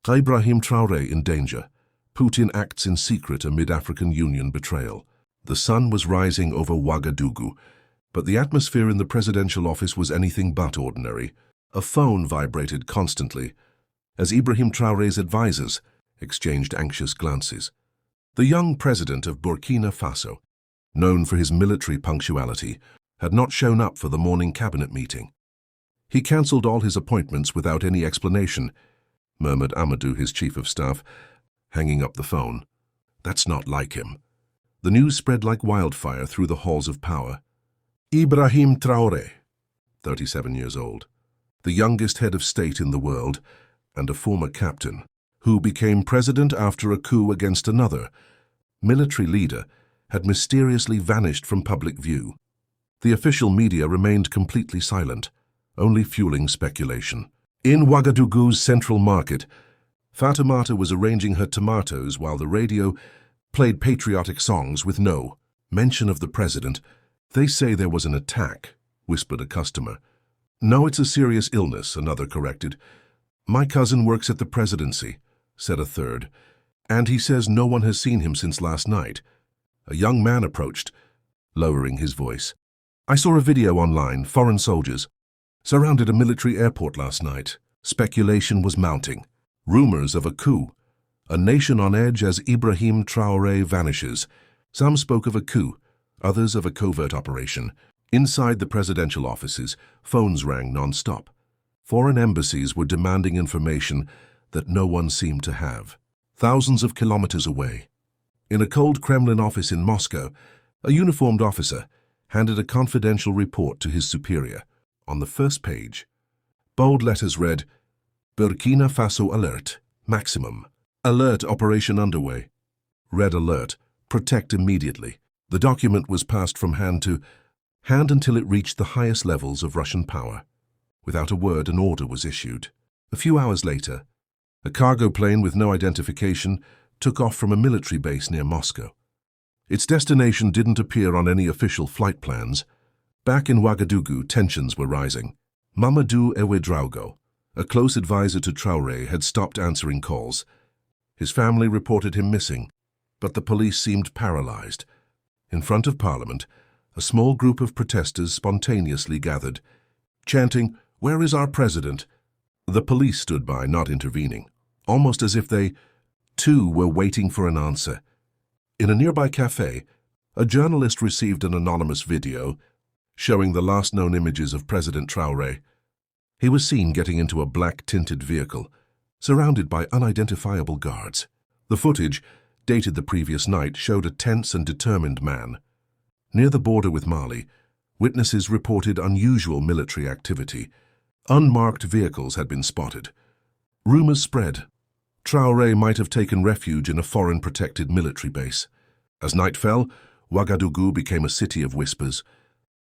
Ibrahim Traoré in danger. Putin acts in secret amid African Union betrayal. The sun was rising over Ouagadougou, but the atmosphere in the presidential office was anything but ordinary. A phone vibrated constantly as Ibrahim Traoré's advisors exchanged anxious glances. The young president of Burkina Faso, known for his military punctuality, had not shown up for the morning cabinet meeting. He cancelled all his appointments without any explanation, murmured Amadou, his chief of staff, hanging up the phone. That's not like him. The news spread like wildfire through the halls of power. Ibrahim Traoré, 37 years old, the youngest head of state in the world, and a former captain, who became president after a coup against another military leader, had mysteriously vanished from public view. The official media remained completely silent, only fueling speculation. In Ouagadougou's central market, Fatoumata was arranging her tomatoes while the radio played patriotic songs with no mention of the president. "They say there was an attack," whispered a customer. "No, it's a serious illness," another corrected. "My cousin works at the presidency," said a third, "and he says no one has seen him since last night." A young man approached, lowering his voice. "I saw a video online, foreign soldiers surrounded a military airport last night." Speculation was mounting. Rumors of a coup. A nation on edge as Ibrahim Traoré vanishes. Some spoke of a coup, others of a covert operation. Inside the presidential offices, phones rang non-stop. Foreign embassies were demanding information that no one seemed to have. Thousands of kilometers away, in a cold Kremlin office in Moscow, a uniformed officer handed a confidential report to his superior. On the first page, bold letters read, "Burkina Faso alert, maximum. Alert operation underway. Red alert, protect immediately." The document was passed from hand to hand until it reached the highest levels of Russian power. Without a word, an order was issued. A few hours later, a cargo plane with no identification took off from a military base near Moscow. Its destination didn't appear on any official flight plans. Back in Ouagadougou, tensions were rising. Mamadou Ouedraogo, a close advisor to Traoré, had stopped answering calls. His family reported him missing, but the police seemed paralyzed. In front of Parliament, a small group of protesters spontaneously gathered, chanting, "Where is our president?" The police stood by, not intervening, almost as if they, too, were waiting for an answer. In a nearby cafe, a journalist received an anonymous video showing the last known images of President Traoré. He was seen getting into a black-tinted vehicle, surrounded by unidentifiable guards. The footage, dated the previous night, showed a tense and determined man. Near the border with Mali, witnesses reported unusual military activity. Unmarked vehicles had been spotted. Rumors spread. Traoré might have taken refuge in a foreign protected military base. As night fell, Ouagadougou became a city of whispers.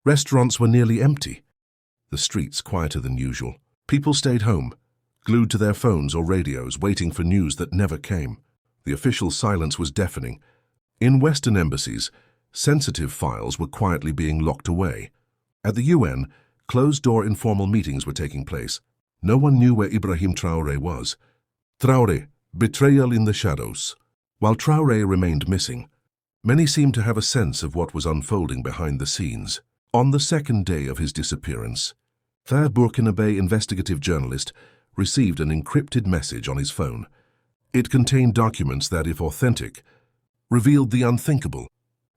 Restaurants were nearly empty. The streets quieter than usual. People stayed home, glued to their phones or radios, waiting for news that never came. The official silence was deafening. In Western embassies, sensitive files were quietly being locked away. At the UN, closed-door informal meetings were taking place. No one knew where Ibrahim Traoré was. Traoré, betrayal in the shadows. While Traoré remained missing, many seemed to have a sense of what was unfolding behind the scenes. On the second day of his disappearance, the Burkinabè investigative journalist received an encrypted message on his phone. It contained documents that, if authentic, revealed the unthinkable.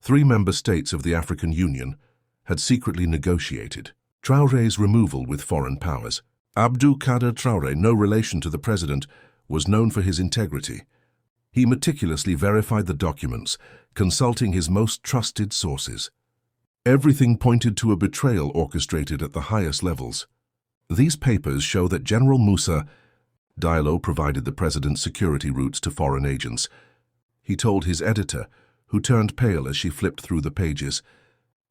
3 member states of the African Union had secretly negotiated Traoré's removal with foreign powers. Abdou Kader Traoré, no relation to the president, was known for his integrity. He meticulously verified the documents, consulting his most trusted sources. Everything pointed to a betrayal orchestrated at the highest levels. These papers show that General Moussa Diallo provided the president's security routes to foreign agents. He told his editor, who turned pale as she flipped through the pages.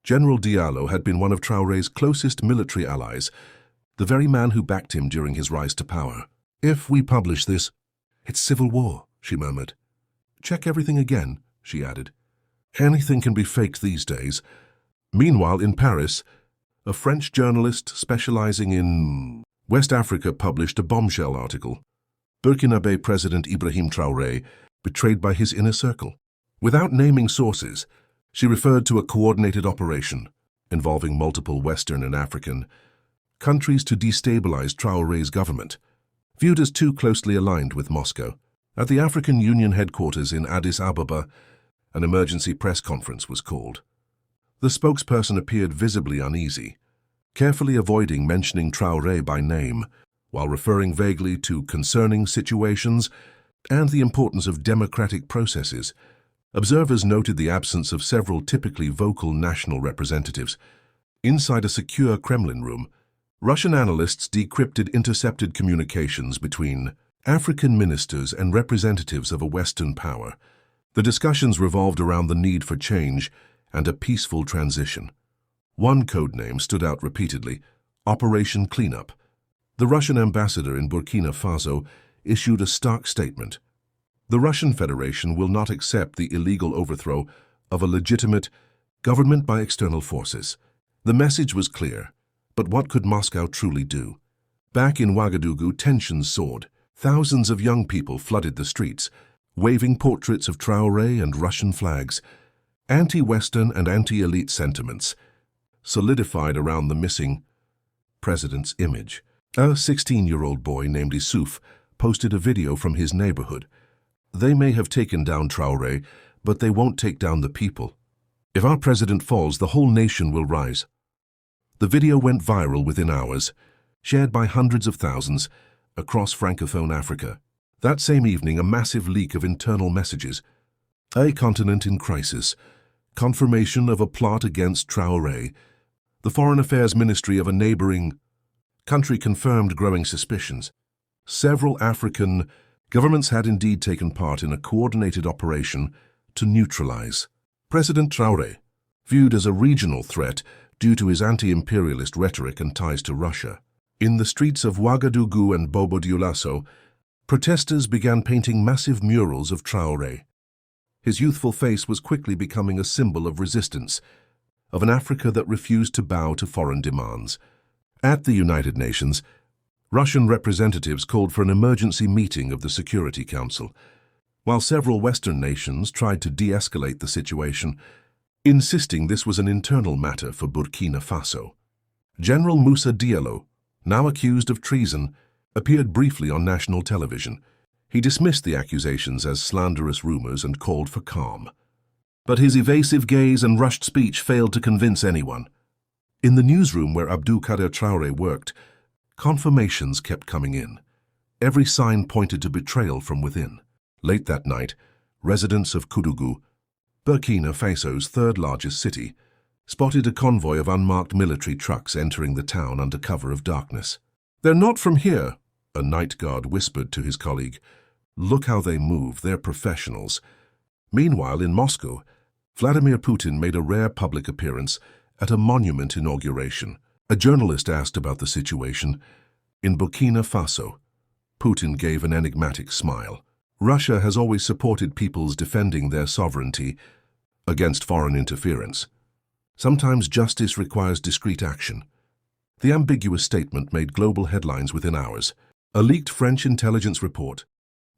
General Diallo had been one of Traoré's closest military allies, the very man who backed him during his rise to power. "If we publish this, it's civil war," she murmured. "Check everything again," she added. "Anything can be faked these days." Meanwhile, in Paris, a French journalist specializing in West Africa published a bombshell article. Burkinabè President Ibrahim Traoré betrayed by his inner circle. Without naming sources, she referred to a coordinated operation involving multiple Western and African countries to destabilize Traoré's government, viewed as too closely aligned with Moscow. At the African Union headquarters in Addis Ababa, an emergency press conference was called. The spokesperson appeared visibly uneasy, carefully avoiding mentioning Traoré by name, while referring vaguely to concerning situations and the importance of democratic processes. Observers noted the absence of several typically vocal national representatives. Inside a secure Kremlin room, Russian analysts decrypted intercepted communications between African ministers and representatives of a Western power. The discussions revolved around the need for change and a peaceful transition. One codename stood out repeatedly: Operation Cleanup. The Russian ambassador in Burkina Faso issued a stark statement. The Russian Federation will not accept the illegal overthrow of a legitimate government by external forces. The message was clear, but what could Moscow truly do? Back in Ouagadougou, tensions soared. Thousands of young people flooded the streets, waving portraits of Traoré and Russian flags. Anti-Western and anti-elite sentiments solidified around the missing president's image. A 16-year-old boy named Issouf posted a video from his neighborhood. They may have taken down Traoré, but they won't take down the people. If our president falls, the whole nation will rise. The video went viral within hours, shared by hundreds of thousands across Francophone Africa. That same evening, a massive leak of internal messages. A continent in crisis. Confirmation of a plot against Traoré. The Foreign Affairs Ministry of a neighboring country confirmed growing suspicions. Several African governments had indeed taken part in a coordinated operation to neutralize President Traoré, viewed as a regional threat due to his anti-imperialist rhetoric and ties to Russia. In the streets of Ouagadougou and Bobo-Dioulasso, protesters began painting massive murals of Traoré. His youthful face was quickly becoming a symbol of resistance, of an Africa that refused to bow to foreign demands. At the United Nations, Russian representatives called for an emergency meeting of the Security Council, while several Western nations tried to de-escalate the situation, insisting this was an internal matter for Burkina Faso. General Moussa Diallo, now accused of treason, appeared briefly on national television. He dismissed the accusations as slanderous rumors and called for calm. But his evasive gaze and rushed speech failed to convince anyone. In the newsroom where Abdulkader Traoré worked, confirmations kept coming in. Every sign pointed to betrayal from within. Late that night, residents of Koudougou, Burkina Faso's third-largest city, spotted a convoy of unmarked military trucks entering the town under cover of darkness. "They're not from here," a night guard whispered to his colleague. "Look how they move, they're professionals." Meanwhile, in Moscow, Vladimir Putin made a rare public appearance at a monument inauguration. A journalist asked about the situation. In Burkina Faso, Putin gave an enigmatic smile. Russia has always supported peoples defending their sovereignty against foreign interference. Sometimes justice requires discreet action. The ambiguous statement made global headlines within hours. A leaked French intelligence report,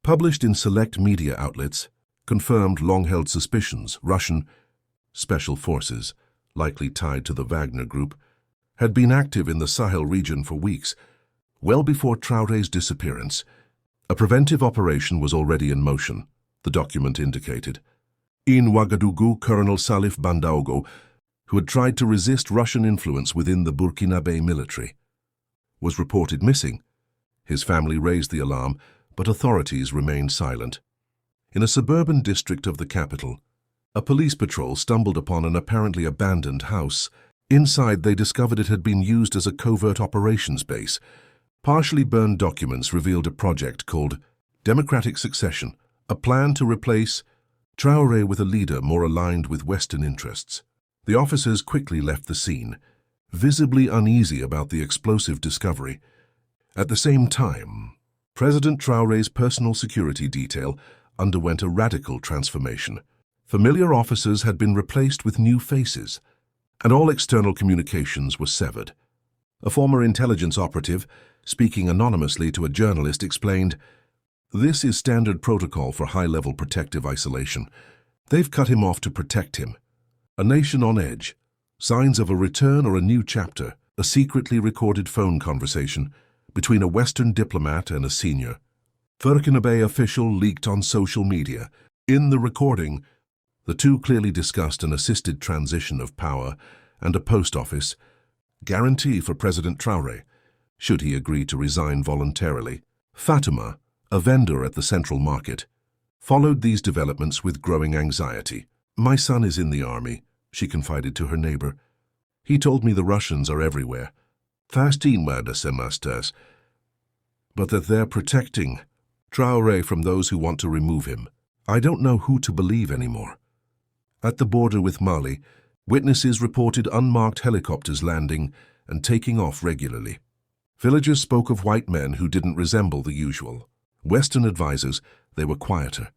published in select media outlets, confirmed long-held suspicions. Russian special forces, likely tied to the Wagner Group, had been active in the Sahel region for weeks, well before Traoré's disappearance. A preventive operation was already in motion, the document indicated. In Ouagadougou, Colonel Salif Bandaogo, who had tried to resist Russian influence within the Burkinabè military, was reported missing. His family raised the alarm, but authorities remained silent. In a suburban district of the capital, a police patrol stumbled upon an apparently abandoned house. Inside, they discovered it had been used as a covert operations base. Partially burned documents revealed a project called Democratic Succession, a plan to replace Traoré with a leader more aligned with Western interests. The officers quickly left the scene, visibly uneasy about the explosive discovery. At the same time, President Traoré's personal security detail underwent a radical transformation. Familiar officers had been replaced with new faces, and all external communications were severed. A former intelligence operative, speaking anonymously to a journalist, explained, This is standard protocol for high-level protective isolation. They've cut him off to protect him. A nation on edge. Signs of a return or a new chapter. A secretly recorded phone conversation between a Western diplomat and a senior Burkinabè official leaked on social media. In the recording, the two clearly discussed an assisted transition of power and a post office guarantee for President Traoré, should he agree to resign voluntarily. Fatima, a vendor at the central market, followed these developments with growing anxiety. "My son is in the army," she confided to her neighbor. "He told me the Russians are everywhere. 13 semesters. But that they're protecting Traoré from those who want to remove him. I don't know who to believe anymore." At the border with Mali, witnesses reported unmarked helicopters landing and taking off regularly. Villagers spoke of white men who didn't resemble the usual. Western advisors, they were quieter,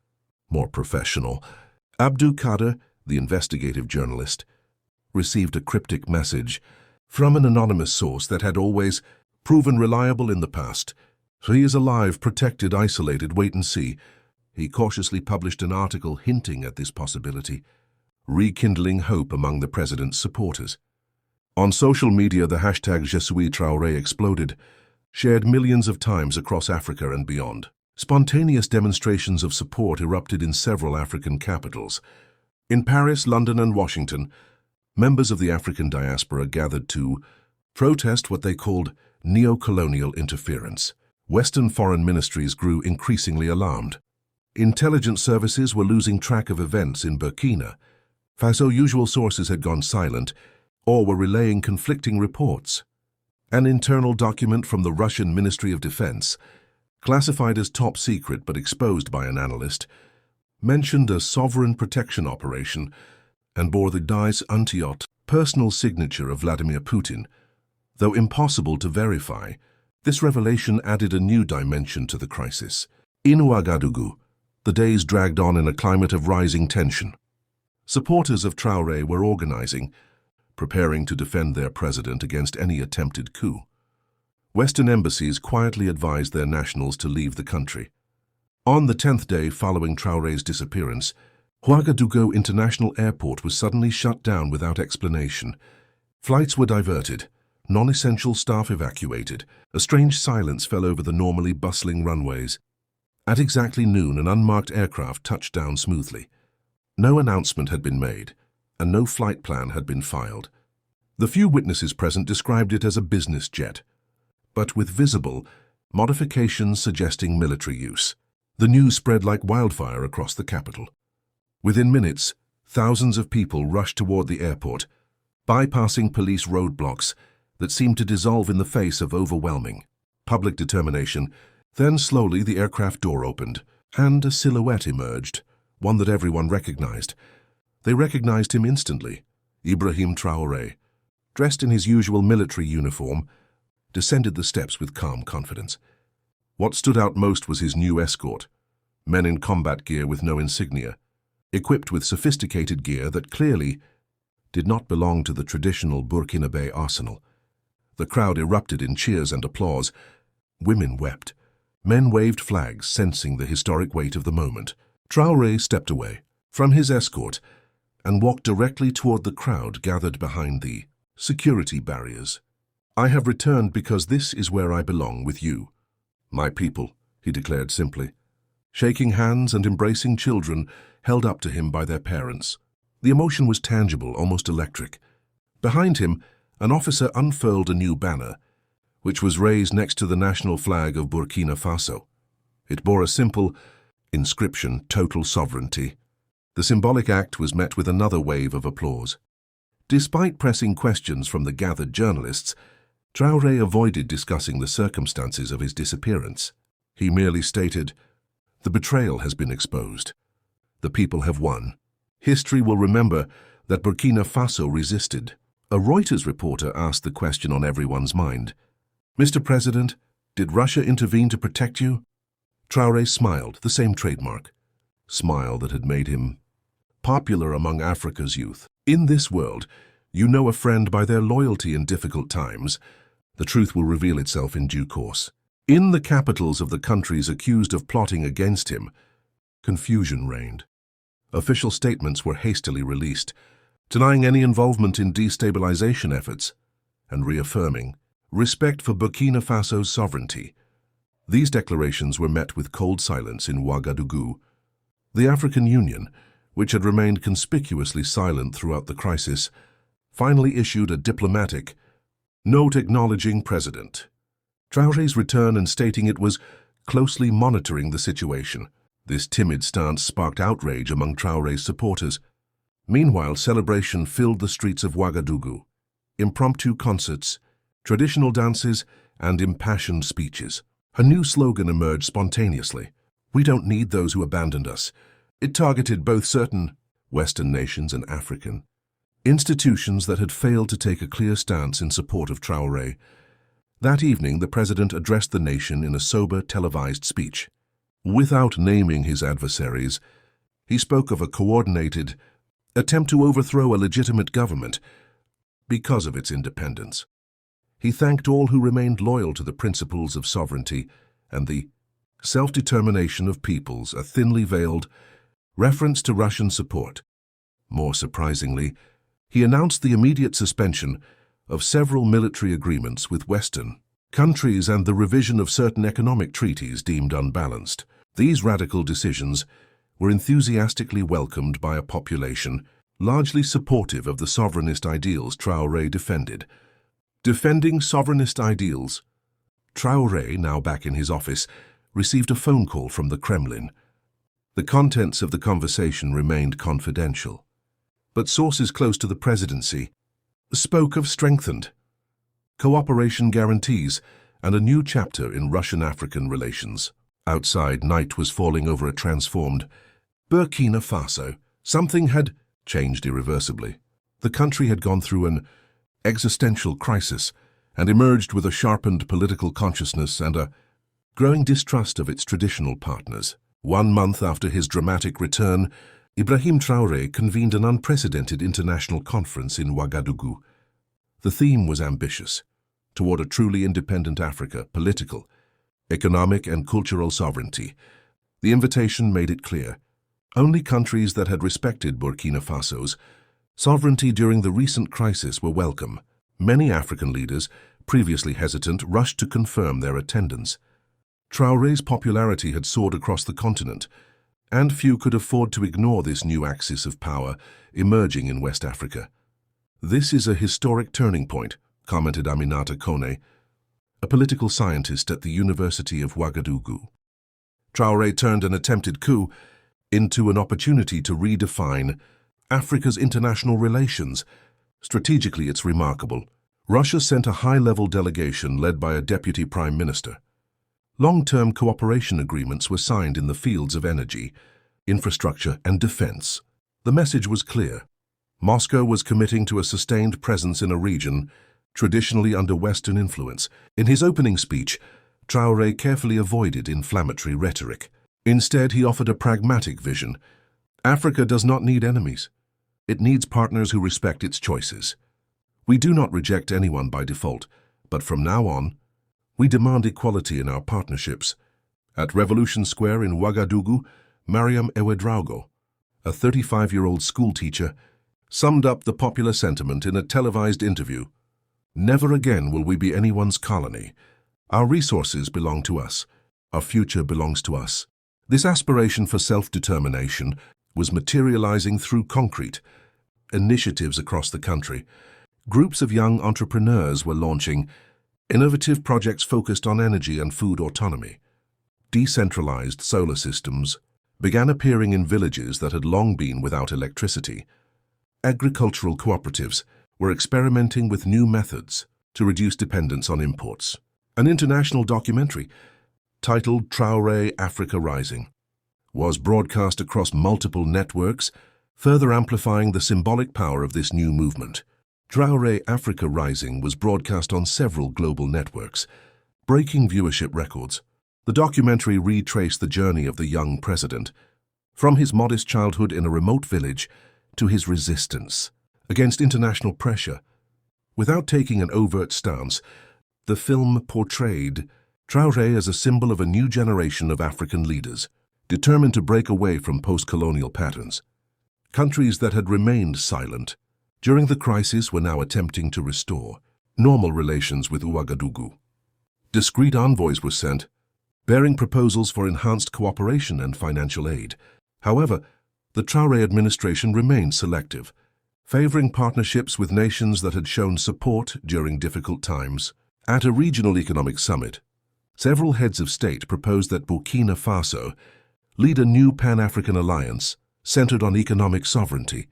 more professional. Abdul Kader, the investigative journalist, received a cryptic message from an anonymous source that had always proven reliable in the past. "He is alive, protected, isolated, wait and see." He cautiously published an article hinting at this possibility, rekindling hope among the president's supporters. On social media, the hashtag Je suis Traoré exploded, shared millions of times across Africa and beyond. Spontaneous demonstrations of support erupted in several African capitals. In Paris, London, and Washington, members of the African diaspora gathered to protest what they called neo-colonial interference. Western foreign ministries grew increasingly alarmed. Intelligence services were losing track of events in Burkina Faso. Usual sources had gone silent or were relaying conflicting reports. An internal document from the Russian Ministry of Defense, classified as top secret but exposed by an analyst, mentioned a sovereign protection operation and bore the Untitled personal signature of Vladimir Putin. Though impossible to verify, this revelation added a new dimension to the crisis. In Ouagadougou, the days dragged on in a climate of rising tension. Supporters of Traoré were organizing, preparing to defend their president against any attempted coup. Western embassies quietly advised their nationals to leave the country. On the 10th day following Traoré's disappearance, Ouagadougou International Airport was suddenly shut down without explanation. Flights were diverted, non-essential staff evacuated. A strange silence fell over the normally bustling runways. At exactly noon, an unmarked aircraft touched down smoothly. No announcement had been made, and no flight plan had been filed. The few witnesses present described it as a business jet, but with visible modifications suggesting military use. The news spread like wildfire across the capital. Within minutes, thousands of people rushed toward the airport, bypassing police roadblocks that seemed to dissolve in the face of overwhelming public determination. Then slowly the aircraft door opened, and a silhouette emerged, one that everyone recognized. They recognized him instantly. Ibrahim Traoré, dressed in his usual military uniform, descended the steps with calm confidence. What stood out most was his new escort, men in combat gear with no insignia, equipped with sophisticated gear that clearly did not belong to the traditional Burkinabè arsenal. The crowd erupted in cheers and applause. Women wept. Men waved flags, sensing the historic weight of the moment. Traoré stepped away from his escort and walked directly toward the crowd gathered behind the security barriers. "I have returned because this is where I belong, with you, my people," he declared simply, shaking hands and embracing children held up to him by their parents. The emotion was tangible, almost electric. Behind him, an officer unfurled a new banner, which was raised next to the national flag of Burkina Faso. It bore a simple inscription, "Total Sovereignty." The symbolic act was met with another wave of applause. Despite pressing questions from the gathered journalists, Traoré avoided discussing the circumstances of his disappearance. He merely stated, "The betrayal has been exposed. The people have won. History will remember that Burkina Faso resisted." A Reuters reporter asked the question on everyone's mind. "Mr. President, did Russia intervene to protect you?" Traoré smiled, the same trademark smile that had made him popular among Africa's youth. "In this world, you know a friend by their loyalty in difficult times. The truth will reveal itself in due course." In the capitals of the countries accused of plotting against him, confusion reigned. Official statements were hastily released, denying any involvement in destabilization efforts and reaffirming respect for Burkina Faso's sovereignty. These declarations were met with cold silence in Ouagadougou. The African Union, which had remained conspicuously silent throughout the crisis, finally issued a diplomatic note acknowledging President Traoré's return and stating it was closely monitoring the situation. This timid stance sparked outrage among Traoré's supporters. Meanwhile, celebration filled the streets of Ouagadougou. Impromptu concerts, traditional dances, and impassioned speeches. A new slogan emerged spontaneously: "We don't need those who abandoned us." It targeted both certain Western nations and African institutions that had failed to take a clear stance in support of Traoré. That evening, the president addressed the nation in a sober, televised speech. Without naming his adversaries, he spoke of a coordinated attempt to overthrow a legitimate government because of its independence. He thanked all who remained loyal to the principles of sovereignty and the self-determination of peoples, a thinly veiled reference to Russian support. More surprisingly, he announced the immediate suspension of several military agreements with Western countries and the revision of certain economic treaties deemed unbalanced. These radical decisions were enthusiastically welcomed by a population largely supportive of the sovereignist ideals Traoré defended. Defending sovereignist ideals, Traoré, now back in his office, received a phone call from the Kremlin. The contents of the conversation remained confidential, but sources close to the presidency spoke of strengthened cooperation guarantees and a new chapter in Russian-African relations. Outside, night was falling over a transformed Burkina Faso. Something had changed irreversibly. The country had gone through an existential crisis and emerged with a sharpened political consciousness and a growing distrust of its traditional partners. 1 month after his dramatic return, Ibrahim Traoré convened an unprecedented international conference in Ouagadougou. The theme was ambitious: toward a truly independent Africa, political, economic, and cultural sovereignty. The invitation made it clear: only countries that had respected Burkina Faso's sovereignty during the recent crisis were welcome. Many African leaders, previously hesitant, rushed to confirm their attendance. Traoré's popularity had soared across the continent, and few could afford to ignore this new axis of power emerging in West Africa. "This is a historic turning point," commented Aminata Kone, a political scientist at the University of Ouagadougou. Traoré turned an attempted coup into an opportunity to redefine Africa's international relations. Strategically, it's remarkable. Russia sent a high-level delegation led by a deputy prime minister. Long-term cooperation agreements were signed in the fields of energy, infrastructure, and defense. The message was clear. Moscow was committing to a sustained presence in a region traditionally under Western influence. In his opening speech, Traoré carefully avoided inflammatory rhetoric. Instead, he offered a pragmatic vision. Africa does not need enemies. It needs partners who respect its choices. We do not reject anyone by default, but from now on, we demand equality in our partnerships. At Revolution Square in Ouagadougou, Mariam Ouedraogo, a 35-year-old schoolteacher, summed up the popular sentiment in a televised interview. "Never again will we be anyone's colony. Our resources belong to us. Our future belongs to us." This aspiration for self-determination was materializing through concrete initiatives across the country. Groups of young entrepreneurs were launching innovative projects focused on energy and food autonomy. Decentralized solar systems began appearing in villages that had long been without electricity. Agricultural cooperatives were experimenting with new methods to reduce dependence on imports. An international documentary, titled Traoré Africa Rising, was broadcast across multiple networks, further amplifying the symbolic power of this new movement. Traoré Africa Rising was broadcast on several global networks, breaking viewership records. The documentary retraced the journey of the young president, from his modest childhood in a remote village to his resistance against international pressure. Without taking an overt stance, the film portrayed Traoré as a symbol of a new generation of African leaders, determined to break away from post-colonial patterns. Countries that had remained silent during the crisis were now attempting to restore normal relations with Ouagadougou. Discreet envoys were sent, bearing proposals for enhanced cooperation and financial aid. However, the Traoré administration remained selective, favoring partnerships with nations that had shown support during difficult times. At a regional economic summit, several heads of state proposed that Burkina Faso lead a new Pan-African alliance centered on economic sovereignty.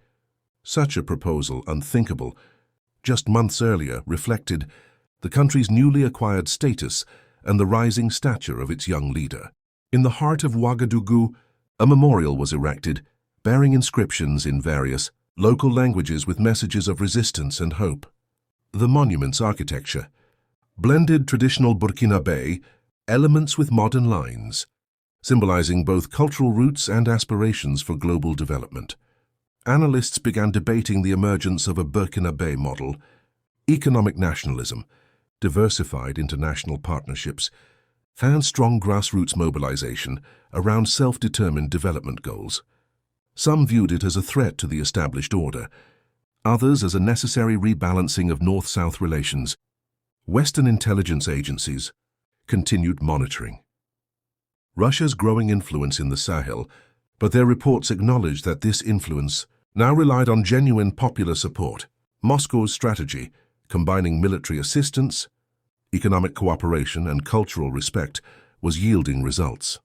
Such a proposal, unthinkable just months earlier, reflected the country's newly acquired status and the rising stature of its young leader. In the heart of Ouagadougou, a memorial was erected, bearing inscriptions in various local languages with messages of resistance and hope. The monument's architecture blended traditional Burkinabè elements with modern lines, symbolizing both cultural roots and aspirations for global development. Analysts began debating the emergence of a Burkinabè model, economic nationalism, diversified international partnerships, and strong grassroots mobilization around self-determined development goals. Some viewed it as a threat to the established order, others as a necessary rebalancing of North-South relations. Western intelligence agencies continued monitoring Russia's growing influence in the Sahel, but their reports acknowledged that this influence now relied on genuine popular support. Moscow's strategy, combining military assistance, economic cooperation, and cultural respect, was yielding results.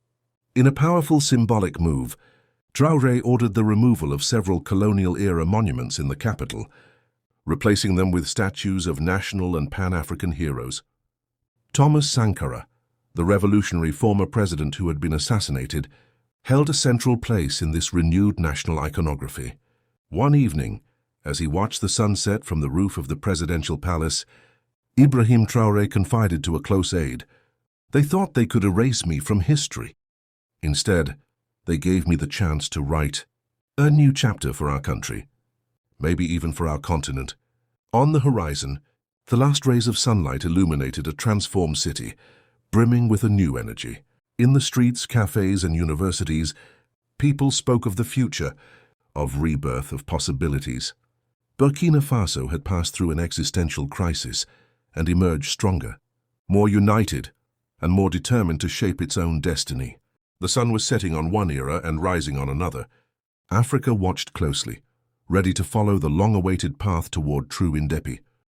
In a powerful symbolic move, Traoré ordered the removal of several colonial-era monuments in the capital, replacing them with statues of national and Pan-African heroes. Thomas Sankara, the revolutionary former president who had been assassinated, held a central place in this renewed national iconography. One evening, as he watched the sunset from the roof of the presidential palace, Ibrahim Traoré confided to a close aide, "They thought they could erase me from history. Instead, they gave me the chance to write a new chapter for our country, maybe even for our continent." On the horizon, the last rays of sunlight illuminated a transformed city, brimming with a new energy. In the streets, cafes, and universities, people spoke of the future, of rebirth, of possibilities. Burkina Faso had passed through an existential crisis and emerged stronger, more united, and more determined to shape its own destiny. The sun was setting on one era and rising on another. Africa watched closely, ready to follow the long-awaited path toward true independence.